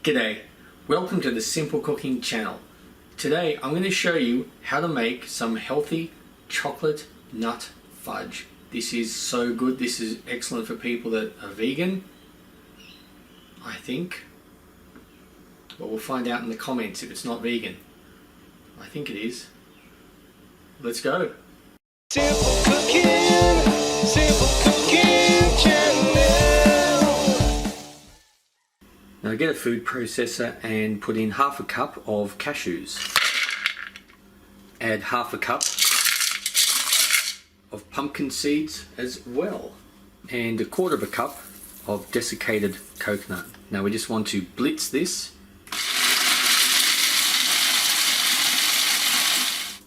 G'day, welcome to the Simple Cooking channel. Today I'm going to show you how to make some healthy chocolate nut fudge. This is so good. This is excellent for people that are vegan, I think. But we'll find out in the comments if it's not vegan. I think it is. Let's go. Simple Cooking Channel. Now get a food processor and put in half a cup of cashews. Add half a cup of pumpkin seeds as well. And a quarter of a cup of desiccated coconut. Now we just want to blitz this.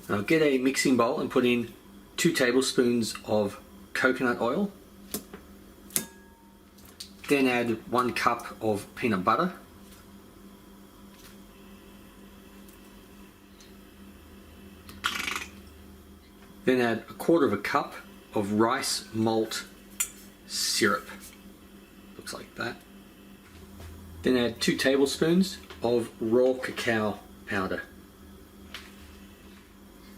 Now get a mixing bowl and put in 2 tablespoons of coconut oil. Then add 1 cup of peanut butter. Then add a quarter of a cup of rice malt syrup. Looks like that. Then add 2 tablespoons of raw cacao powder.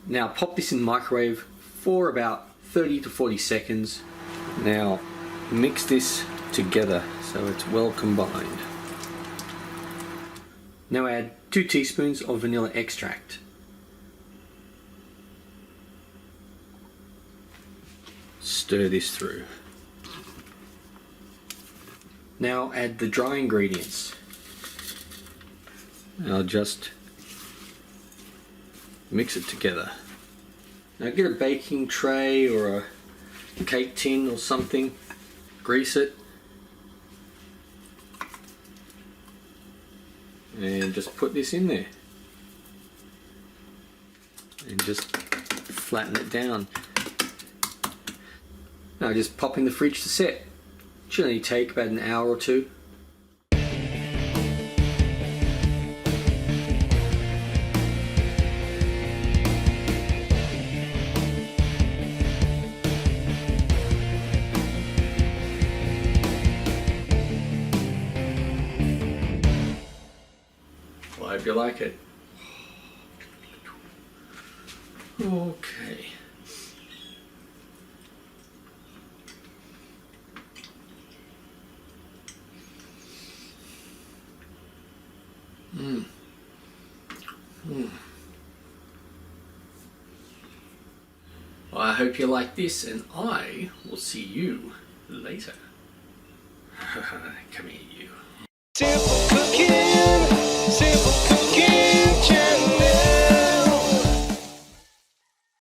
Now pop this in the microwave for about 30 to 40 seconds. Now mix this together so it's well combined. Now add 2 teaspoons of vanilla extract. Stir this through. Now add the dry ingredients. I'll just mix it together. Now get a baking tray or a cake tin or something, grease it, and just put this in there and just flatten it down. Now just pop in the fridge to set. Should only take about an hour or two. Well, I hope you like it. Okay. Well, I hope you like this, and I will see you later. Come here, you.